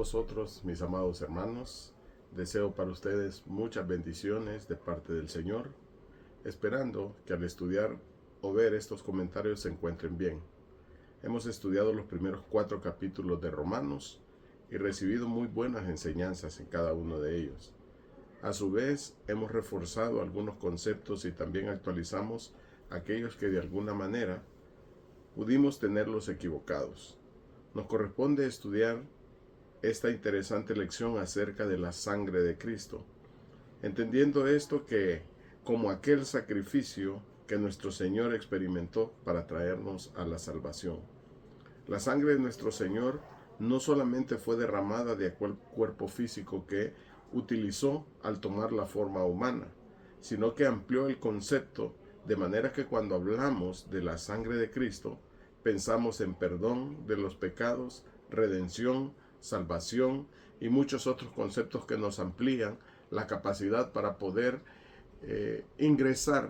vosotros, mis amados hermanos. Deseo para ustedes muchas bendiciones de parte del Señor, esperando que al estudiar o ver estos comentarios se encuentren bien. Hemos estudiado los primeros 4 capítulos de Romanos y recibido muy buenas enseñanzas en cada uno de ellos. A su vez, hemos reforzado algunos conceptos y también actualizamos aquellos que de alguna manera pudimos tenerlos equivocados. Nos corresponde estudiar esta interesante lección acerca de la sangre de Cristo, entendiendo esto que como aquel sacrificio que nuestro Señor experimentó para traernos a la salvación. La sangre de nuestro Señor no solamente fue derramada de aquel cuerpo físico que utilizó al tomar la forma humana, sino que amplió el concepto de manera que cuando hablamos de la sangre de Cristo, pensamos en perdón de los pecados, redención, salvación y muchos otros conceptos que nos amplían la capacidad para poder ingresar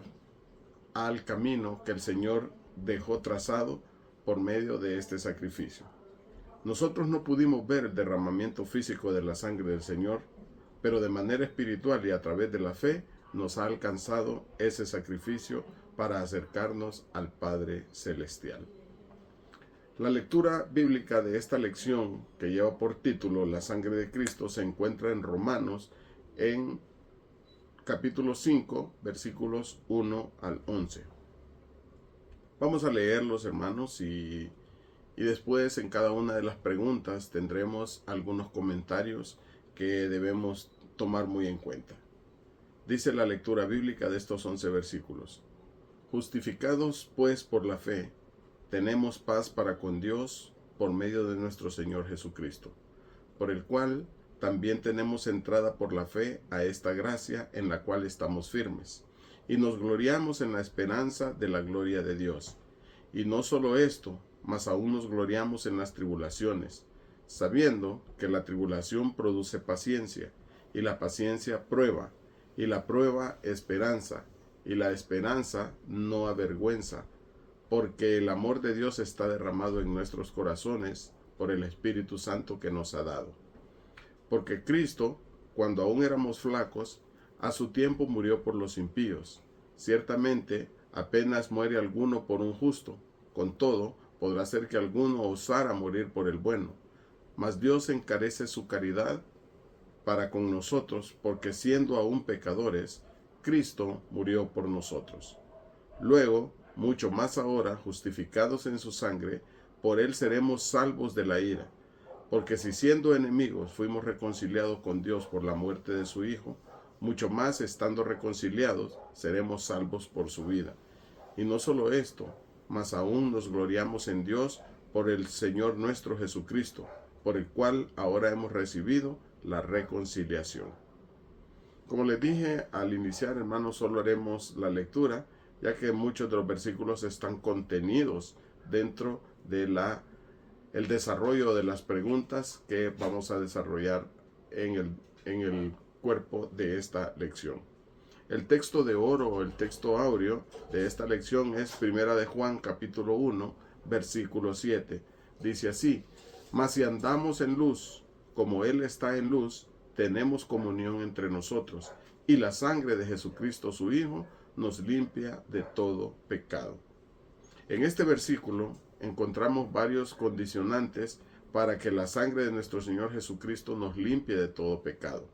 al camino que el Señor dejó trazado por medio de este sacrificio. Nosotros no pudimos ver el derramamiento físico de la sangre del Señor, pero de manera espiritual y a través de la fe nos ha alcanzado ese sacrificio para acercarnos al Padre Celestial. La lectura bíblica de esta lección, que lleva por título La sangre de Cristo, se encuentra en Romanos en capítulo 5, versículos 1 al 11. Vamos a leerlos, hermanos, y después en cada una de las preguntas tendremos algunos comentarios que debemos tomar muy en cuenta. Dice la lectura bíblica de estos 11 versículos: Justificados pues por la fe, tenemos paz para con Dios por medio de nuestro Señor Jesucristo, por el cual también tenemos entrada por la fe a esta gracia en la cual estamos firmes, y nos gloriamos en la esperanza de la gloria de Dios. Y no solo esto, mas aún nos gloriamos en las tribulaciones, sabiendo que la tribulación produce paciencia, y la paciencia prueba, y la prueba esperanza, y la esperanza no avergüenza, porque el amor de Dios está derramado en nuestros corazones por el Espíritu Santo que nos ha dado. Porque Cristo, cuando aún éramos flacos, a su tiempo murió por los impíos. Ciertamente, apenas muere alguno por un justo, con todo, podrá ser que alguno osara morir por el bueno. Mas Dios encarece su caridad para con nosotros, porque siendo aún pecadores, Cristo murió por nosotros. Luego, mucho más ahora, justificados en su sangre, por él seremos salvos de la ira. Porque si siendo enemigos fuimos reconciliados con Dios por la muerte de su Hijo, mucho más estando reconciliados seremos salvos por su vida. Y no solo esto, mas aún nos gloriamos en Dios por el Señor nuestro Jesucristo, por el cual ahora hemos recibido la reconciliación. Como les dije al iniciar, hermanos, solo haremos la lectura, ya que muchos de los versículos están contenidos dentro de el desarrollo de las preguntas que vamos a desarrollar en el cuerpo de esta lección. El texto de oro o el texto áureo de esta lección es Primera de Juan capítulo 1 versículo 7. Dice así: Mas si andamos en luz, como Él está en luz, tenemos comunión entre nosotros, y la sangre de Jesucristo su Hijo nos limpia de todo pecado. En este versículo encontramos varios condicionantes para que la sangre de nuestro Señor Jesucristo nos limpie de todo pecado.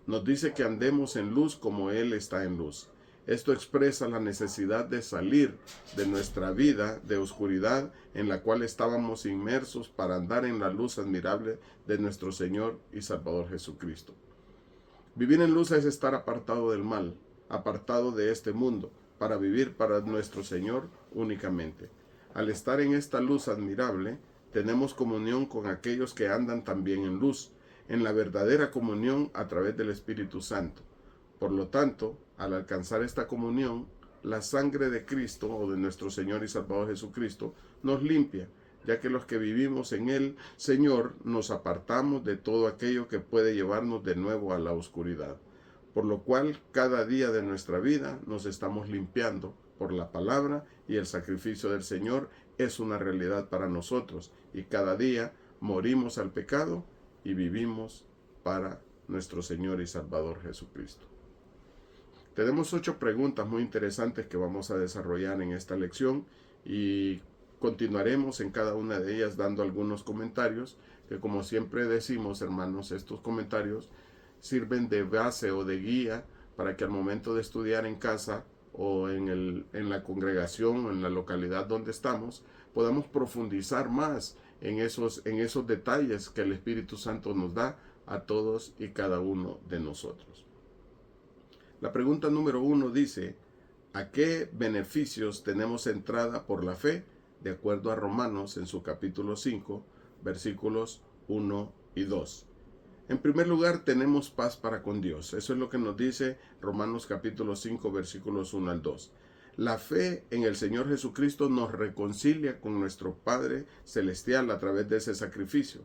Nos dice que andemos en luz como Él está en luz. Esto expresa la necesidad de salir de nuestra vida de oscuridad en la cual estábamos inmersos para andar en la luz admirable de nuestro Señor y Salvador Jesucristo. Vivir en luz es estar apartado del mal, apartado de este mundo, para vivir para nuestro Señor únicamente. Al estar en esta luz admirable, tenemos comunión con aquellos que andan también en luz, en la verdadera comunión a través del Espíritu Santo. Por lo tanto, al alcanzar esta comunión, la sangre de Cristo o de nuestro Señor y Salvador Jesucristo nos limpia, ya que los que vivimos en el Señor nos apartamos de todo aquello que puede llevarnos de nuevo a la oscuridad. Por lo cual, cada día de nuestra vida nos estamos limpiando por la palabra, y el sacrificio del Señor es una realidad para nosotros, y cada día morimos al pecado y vivimos para nuestro Señor y Salvador Jesucristo. Tenemos 8 preguntas muy interesantes que vamos a desarrollar en esta lección y continuaremos en cada una de ellas dando algunos comentarios que, como siempre decimos, hermanos, estos comentarios sirven de base o de guía para que al momento de estudiar en casa o en la congregación o en la localidad donde estamos, podamos profundizar más en esos detalles que el Espíritu Santo nos da a todos y cada uno de nosotros. La pregunta número 1 dice: ¿a qué beneficios tenemos entrada por la fe? De acuerdo a Romanos en su capítulo 5, versículos 1 y 2. En primer lugar, tenemos paz para con Dios. Eso es lo que nos dice Romanos capítulo 5, versículos 1 al 2. La fe en el Señor Jesucristo nos reconcilia con nuestro Padre Celestial a través de ese sacrificio.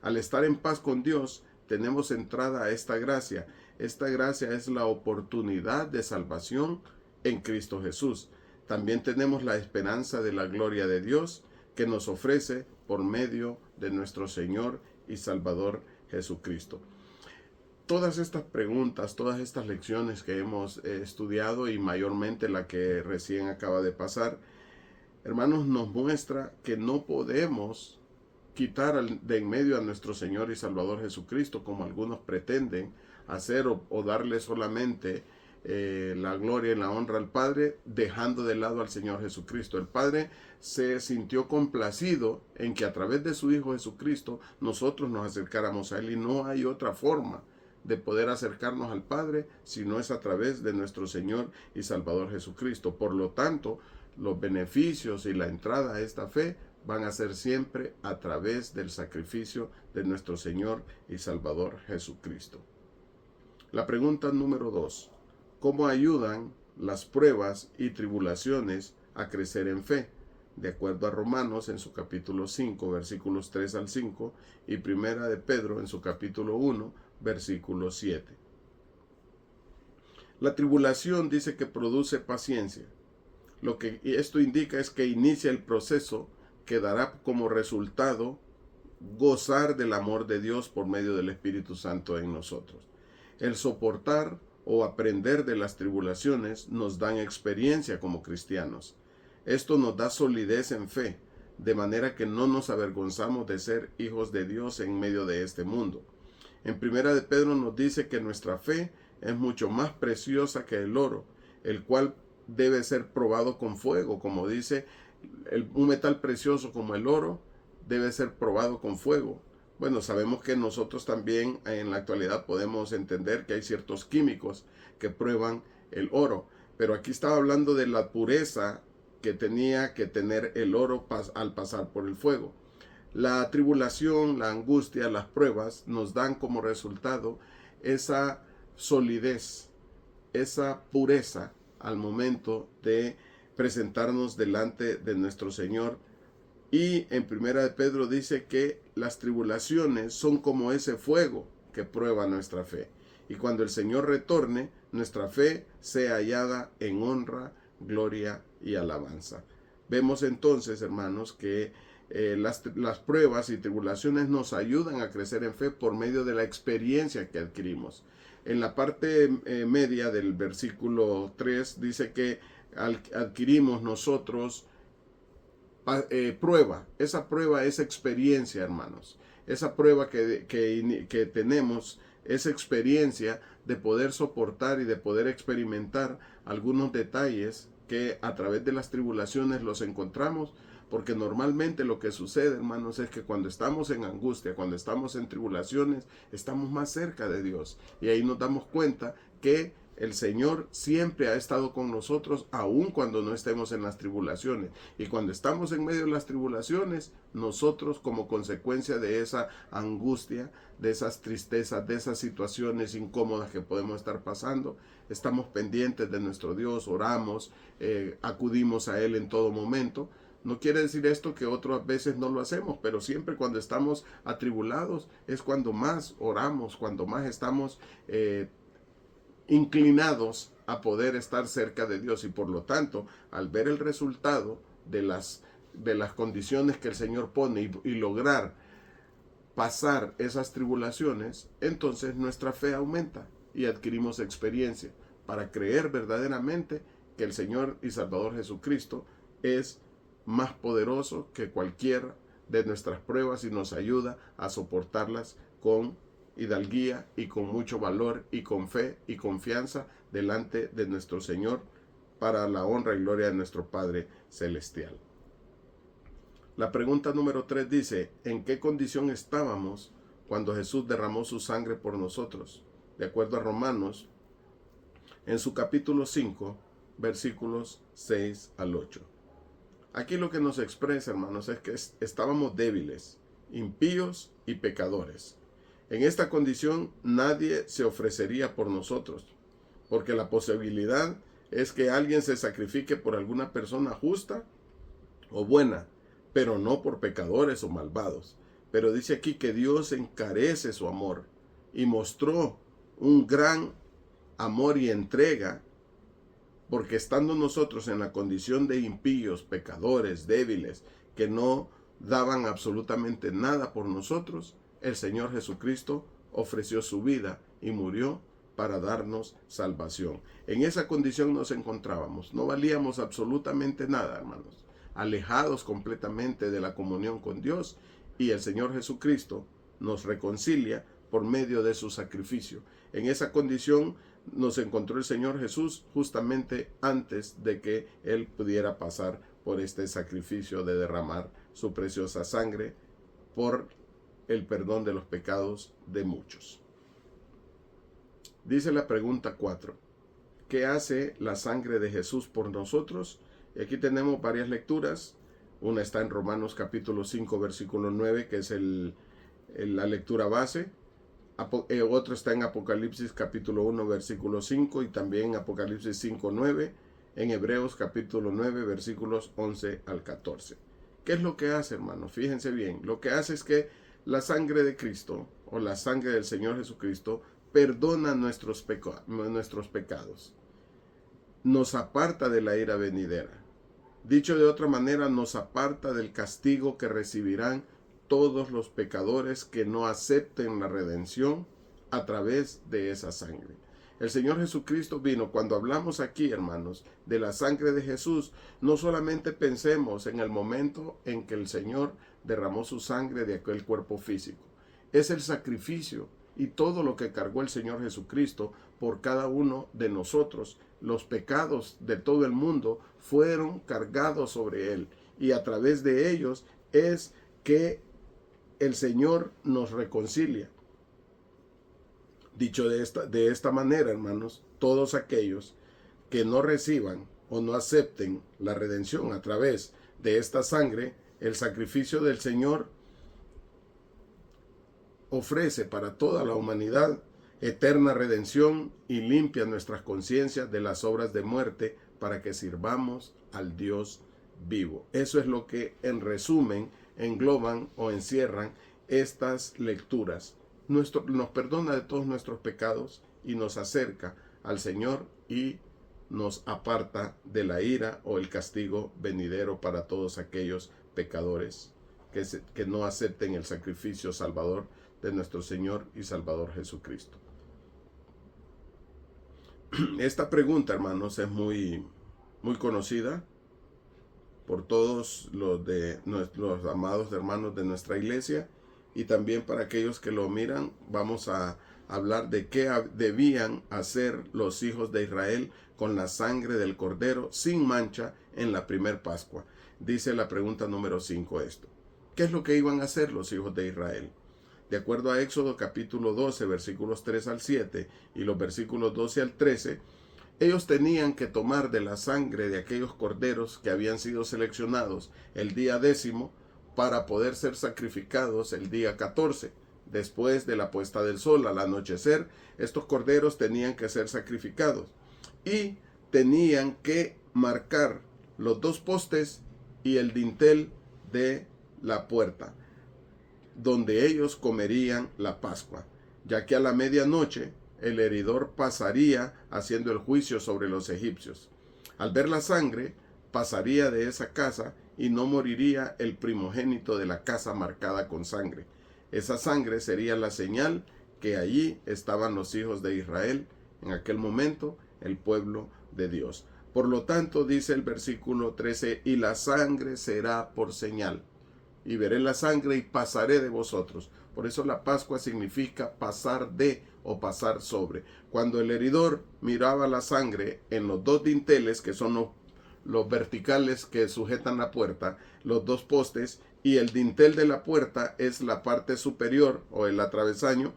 Al estar en paz con Dios, tenemos entrada a esta gracia. Esta gracia es la oportunidad de salvación en Cristo Jesús. También tenemos la esperanza de la gloria de Dios que nos ofrece por medio de nuestro Señor y Salvador Jesucristo. Todas estas preguntas, todas estas lecciones que hemos estudiado y mayormente la que recién acaba de pasar, hermanos, nos muestra que no podemos quitar de en medio a nuestro Señor y Salvador Jesucristo como algunos pretenden hacer o darle solamente la gloria y la honra al Padre, dejando de lado al Señor Jesucristo. El Padre se sintió complacido en que a través de su Hijo Jesucristo nosotros nos acercáramos a Él, y no hay otra forma de poder acercarnos al Padre si no es a través de nuestro Señor y Salvador Jesucristo. Por lo tanto, los beneficios y la entrada a esta fe van a ser siempre a través del sacrificio de nuestro Señor y Salvador Jesucristo. La pregunta número 2. ¿Cómo ayudan las pruebas y tribulaciones a crecer en fe? De acuerdo a Romanos en su capítulo 5, versículos 3 al 5, y Primera de Pedro en su capítulo 1, versículo 7. La tribulación dice que produce paciencia. Lo que esto indica es que inicia el proceso que dará como resultado gozar del amor de Dios por medio del Espíritu Santo en nosotros. El soportar o aprender de las tribulaciones nos dan experiencia como cristianos. Esto nos da solidez en fe, de manera que no nos avergonzamos de ser hijos de Dios en medio de este mundo. En Primera de Pedro nos dice que nuestra fe es mucho más preciosa que el oro, el cual debe ser probado con fuego. Como dice, un metal precioso como el oro debe ser probado con fuego. Bueno, sabemos que nosotros también en la actualidad podemos entender que hay ciertos químicos que prueban el oro, pero aquí estaba hablando de la pureza que tenía que tener el oro al pasar por el fuego. La tribulación, la angustia, las pruebas nos dan como resultado esa solidez, esa pureza al momento de presentarnos delante de nuestro Señor. Y en Primera de Pedro dice que las tribulaciones son como ese fuego que prueba nuestra fe. Y cuando el Señor retorne, nuestra fe sea hallada en honra, gloria y alabanza. Vemos entonces, hermanos, que las pruebas y tribulaciones nos ayudan a crecer en fe por medio de la experiencia que adquirimos. En la parte media del versículo 3 dice que adquirimos nosotros prueba. Esa prueba es experiencia, hermanos. Esa prueba que tenemos es experiencia de poder soportar y de poder experimentar algunos detalles que a través de las tribulaciones los encontramos, porque normalmente lo que sucede, hermanos, es que cuando estamos en angustia, cuando estamos en tribulaciones, estamos más cerca de Dios, y ahí nos damos cuenta que el Señor siempre ha estado con nosotros, aun cuando no estemos en las tribulaciones. Y cuando estamos en medio de las tribulaciones, nosotros, como consecuencia de esa angustia, de esas tristezas, de esas situaciones incómodas que podemos estar pasando, estamos pendientes de nuestro Dios, oramos, acudimos a Él en todo momento. No quiere decir esto que otras veces no lo hacemos, pero siempre cuando estamos atribulados es cuando más oramos, cuando más estamos inclinados a poder estar cerca de Dios. Y por lo tanto, al ver el resultado de las condiciones que el Señor pone y lograr pasar esas tribulaciones, entonces nuestra fe aumenta y adquirimos experiencia para creer verdaderamente que el Señor y Salvador Jesucristo es más poderoso que cualquiera de nuestras pruebas y nos ayuda a soportarlas con hidalguía y con mucho valor y con fe y confianza delante de nuestro Señor para la honra y gloria de nuestro Padre Celestial. La pregunta número 3 dice, ¿en qué condición estábamos cuando Jesús derramó su sangre por nosotros? De acuerdo a Romanos, en su capítulo 5, versículos 6 al 8. Aquí lo que nos expresa, hermanos, es que estábamos débiles, impíos y pecadores. En esta condición nadie se ofrecería por nosotros, porque la posibilidad es que alguien se sacrifique por alguna persona justa o buena, pero no por pecadores o malvados. Pero dice aquí que Dios encarece su amor y mostró un gran amor y entrega, porque estando nosotros en la condición de impíos, pecadores, débiles, que no daban absolutamente nada por nosotros, el Señor Jesucristo ofreció su vida y murió para darnos salvación. En esa condición nos encontrábamos, no valíamos absolutamente nada, hermanos, alejados completamente de la comunión con Dios, y el Señor Jesucristo nos reconcilia por medio de su sacrificio. En esa condición nos encontró el Señor Jesús justamente antes de que Él pudiera pasar por este sacrificio de derramar su preciosa sangre por el perdón de los pecados de muchos. Dice la pregunta 4, ¿qué hace la sangre de Jesús por nosotros? Y aquí tenemos varias lecturas. Una está en Romanos capítulo 5, versículo 9, que es la lectura base. Otro está en Apocalipsis capítulo 1, versículo 5, y también Apocalipsis 5, 9, en Hebreos capítulo 9, versículos 11 al 14. ¿Qué es lo que hace, hermanos? Fíjense bien, lo que hace es que la sangre de Cristo, o la sangre del Señor Jesucristo, perdona nuestros pecados, nos aparta de la ira venidera. Dicho de otra manera, nos aparta del castigo que recibirán todos los pecadores que no acepten la redención a través de esa sangre. El Señor Jesucristo vino. Cuando hablamos aquí, hermanos, de la sangre de Jesús, no solamente pensemos en el momento en que el Señor derramó su sangre de aquel cuerpo físico. Es el sacrificio y todo lo que cargó el Señor Jesucristo por cada uno de nosotros. Los pecados de todo el mundo fueron cargados sobre Él, y a través de ellos es que el Señor nos reconcilia. Dicho de esta manera, hermanos, todos aquellos que no reciban o no acepten la redención a través de esta sangre, el sacrificio del Señor ofrece para toda la humanidad eterna redención y limpia nuestras conciencias de las obras de muerte para que sirvamos al Dios vivo. Eso es lo que en resumen engloban o encierran estas lecturas. Nos perdona de todos nuestros pecados y nos acerca al Señor y nos aparta de la ira o el castigo venidero para todos aquellos pecadores que no acepten el sacrificio salvador de nuestro Señor y Salvador Jesucristo. Esta pregunta, hermanos, es muy conocida por todos los amados hermanos de nuestra iglesia, y también para aquellos que lo miran. Vamos a hablar de qué debían hacer los hijos de Israel con la sangre del cordero sin mancha en la primer Pascua. Dice la pregunta número 5 esto. ¿Qué es lo que iban a hacer los hijos de Israel? De acuerdo a Éxodo capítulo 12, versículos 3 al 7 y los versículos 12 al 13, ellos tenían que tomar de la sangre de aquellos corderos que habían sido seleccionados el día 10 para poder ser sacrificados el día 14. Después de la puesta del sol, al anochecer, estos corderos tenían que ser sacrificados y tenían que marcar los 2 postes y el dintel de la puerta donde ellos comerían la Pascua, ya que a la medianoche el heridor pasaría haciendo el juicio sobre los egipcios. Al ver la sangre, pasaría de esa casa y no moriría el primogénito de la casa marcada con sangre. Esa sangre sería la señal que allí estaban los hijos de Israel, en aquel momento el pueblo de Dios. Por lo tanto, dice el versículo 13, y la sangre será por señal, y veré la sangre y pasaré de vosotros. Por eso la Pascua significa pasar de o pasar sobre. Cuando el heridor miraba la sangre en los dos dinteles, que son los verticales que sujetan la puerta, los dos postes, y el dintel de la puerta es la parte superior o el atravesaño,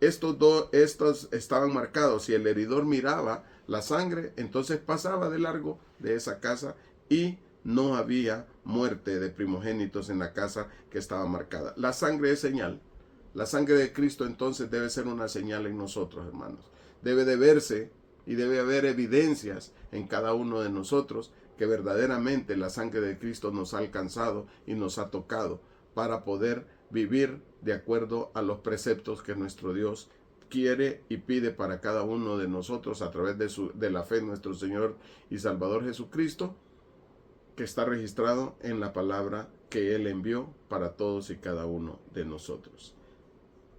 estos estaban marcados. Si el heridor miraba la sangre, entonces pasaba de largo de esa casa y no había muerte de primogénitos en la casa que estaba marcada. La sangre es señal. La sangre de Cristo entonces debe ser una señal en nosotros, hermanos. Debe de verse y debe haber evidencias en cada uno de nosotros que verdaderamente la sangre de Cristo nos ha alcanzado y nos ha tocado para poder vivir de acuerdo a los preceptos que nuestro Dios quiere y pide para cada uno de nosotros a través de la fe en nuestro Señor y Salvador Jesucristo, que está registrado en la palabra que Él envió para todos y cada uno de nosotros.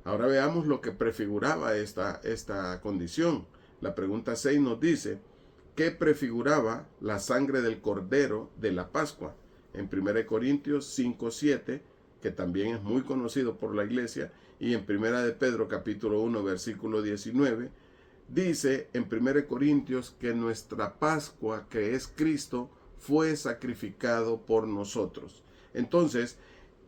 Ahora veamos lo que prefiguraba esta condición. La pregunta 6 nos dice, ¿qué prefiguraba la sangre del Cordero de la Pascua? En 1 Corintios 5:7, que también es muy conocido por la iglesia, y en 1 de Pedro capítulo 1 versículo 19, dice en 1 Corintios que nuestra Pascua, que es Cristo, fue sacrificado por nosotros. Entonces,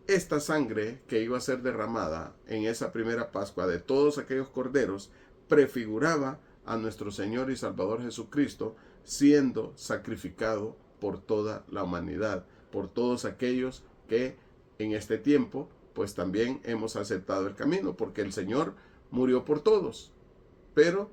esta sangre que iba a ser derramada en esa primera Pascua de todos aquellos corderos prefiguraba a nuestro Señor y Salvador Jesucristo siendo sacrificado por toda la humanidad, por todos aquellos que en este tiempo pues también hemos aceptado el camino, porque el Señor murió por todos, pero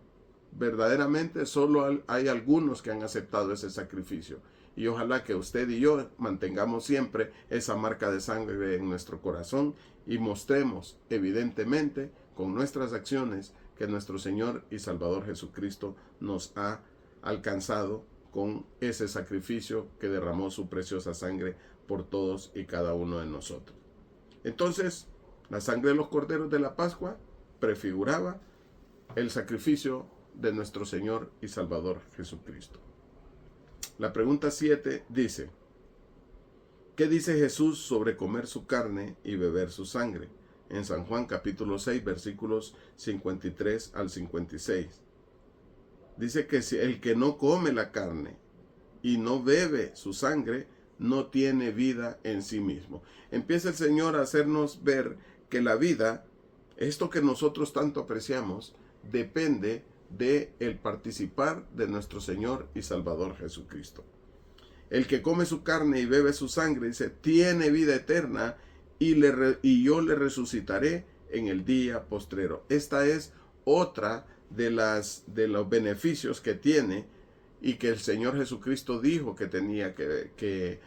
verdaderamente solo hay algunos que han aceptado ese sacrificio. Y ojalá que usted y yo mantengamos siempre esa marca de sangre en nuestro corazón y mostremos evidentemente con nuestras acciones que nuestro Señor y Salvador Jesucristo nos ha alcanzado con ese sacrificio que derramó su preciosa sangre por todos y cada uno de nosotros. Entonces, la sangre de los corderos de la Pascua prefiguraba el sacrificio de nuestro Señor y Salvador Jesucristo. La pregunta 7 dice, ¿qué dice Jesús sobre comer su carne y beber su sangre? En San Juan capítulo 6 versículos 53 al 56. Dice que si el que no come la carne y no bebe su sangre, no tiene vida en sí mismo. Empieza el Señor a hacernos ver que la vida, esto que nosotros tanto apreciamos, depende de el participar de nuestro Señor y Salvador Jesucristo. El que come su carne y bebe su sangre, dice, tiene vida eterna y yo le resucitaré en el día postrero. Esta es otra de los beneficios que tiene y que el Señor Jesucristo dijo que tenía que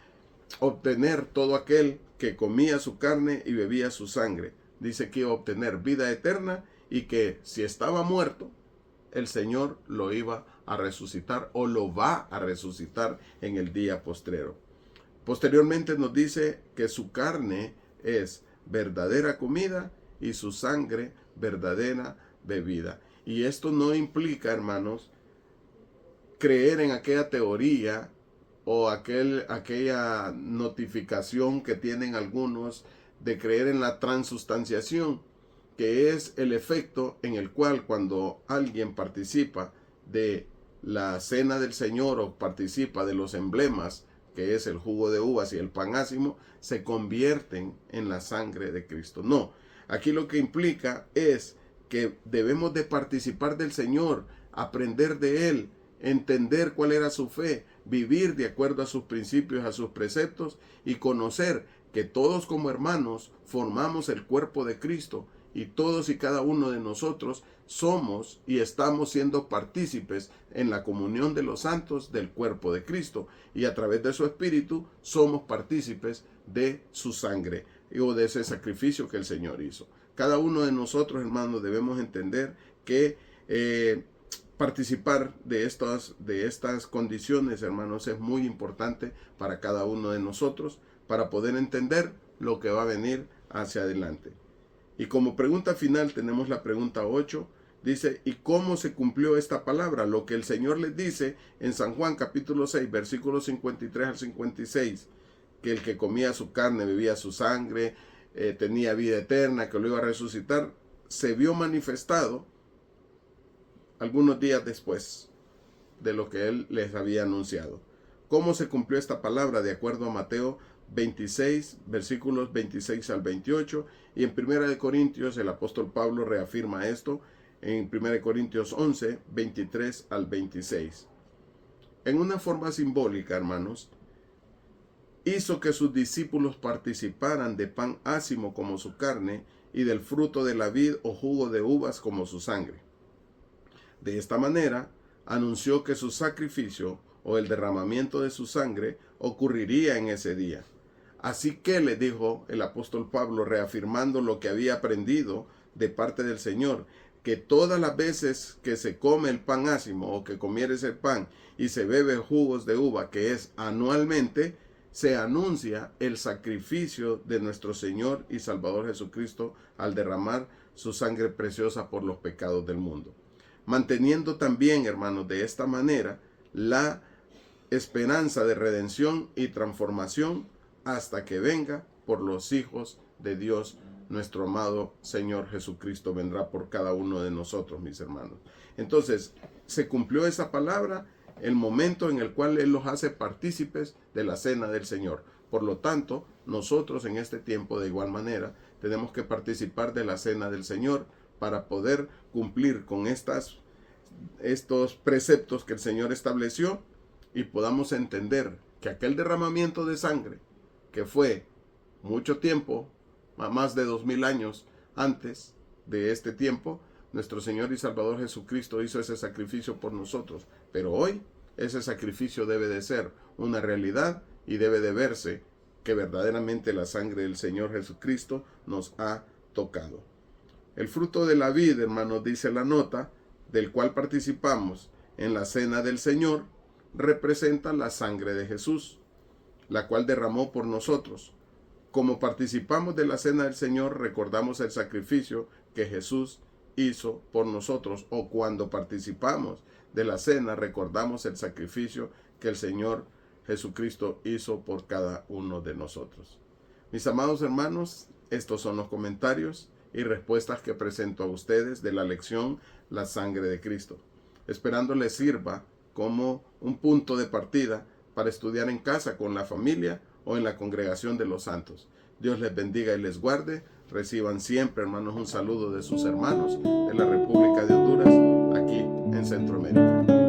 obtener todo aquel que comía su carne y bebía su sangre. Dice que iba a obtener vida eterna y que si estaba muerto, el Señor lo iba a resucitar o lo va a resucitar en el día postrero. Posteriormente nos dice que su carne es verdadera comida y su sangre verdadera bebida. Y esto no implica, hermanos, creer en aquella teoría o aquella notificación que tienen algunos de creer en la transustanciación, que es el efecto en el cual cuando alguien participa de la cena del Señor o participa de los emblemas, que es el jugo de uvas y el pan ácimo, se convierten en la sangre de Cristo. No, aquí lo que implica es que debemos de participar del Señor, aprender de Él, entender cuál era su fe, vivir de acuerdo a sus principios, a sus preceptos y conocer que todos como hermanos formamos el cuerpo de Cristo y todos y cada uno de nosotros somos y estamos siendo partícipes en la comunión de los santos del cuerpo de Cristo y a través de su Espíritu somos partícipes de su sangre o de ese sacrificio que el Señor hizo. Cada uno de nosotros, hermanos, debemos entender que participar de estas condiciones, hermanos, es muy importante para cada uno de nosotros para poder entender lo que va a venir hacia adelante. Y como pregunta final tenemos la pregunta 8. Dice, ¿y cómo se cumplió esta palabra? Lo que el Señor les dice en San Juan capítulo 6, versículos 53 al 56, que el que comía su carne, bebía su sangre, tenía vida eterna, que lo iba a resucitar, se vio manifestado algunos días después de lo que Él les había anunciado. ¿Cómo se cumplió esta palabra? De acuerdo a Mateo 26, versículos 26 al 28, y en 1 Corintios el apóstol Pablo reafirma esto en 1 Corintios 11, 23 al 26. En una forma simbólica, hermanos, hizo que sus discípulos participaran de pan ácimo como su carne y del fruto de la vid o jugo de uvas como su sangre. De esta manera, anunció que su sacrificio o el derramamiento de su sangre ocurriría en ese día. Así que le dijo el apóstol Pablo, reafirmando lo que había aprendido de parte del Señor, que todas las veces que se come el pan ácimo o que comieres el pan y se bebe jugos de uva, que es anualmente, se anuncia el sacrificio de nuestro Señor y Salvador Jesucristo al derramar su sangre preciosa por los pecados del mundo. Manteniendo también, hermanos, de esta manera la esperanza de redención y transformación hasta que venga por los hijos de Dios. Nuestro amado Señor Jesucristo vendrá por cada uno de nosotros, mis hermanos. Entonces, se cumplió esa palabra, el momento en el cual Él los hace partícipes de la cena del Señor. Por lo tanto, nosotros en este tiempo, de igual manera, tenemos que participar de la cena del Señor para poder cumplir con estos preceptos que el Señor estableció y podamos entender que aquel derramamiento de sangre que fue mucho tiempo, más de 2000 años antes de este tiempo, nuestro Señor y Salvador Jesucristo hizo ese sacrificio por nosotros. Pero hoy ese sacrificio debe de ser una realidad y debe de verse que verdaderamente la sangre del Señor Jesucristo nos ha tocado. El fruto de la vid, hermanos, dice la nota, del cual participamos en la cena del Señor, representa la sangre de Jesús, la cual derramó por nosotros. Como participamos de la cena del Señor, recordamos el sacrificio que Jesús hizo por nosotros, o cuando participamos de la cena, recordamos el sacrificio que el Señor Jesucristo hizo por cada uno de nosotros. Mis amados hermanos, estos son los comentarios y respuestas que presento a ustedes de la lección La sangre de Cristo, esperando les sirva como un punto de partida para estudiar en casa con la familia o en la congregación de los santos. Dios les bendiga y les guarde. Reciban siempre, hermanos, un saludo de sus hermanos de la República de Honduras, aquí en Centroamérica.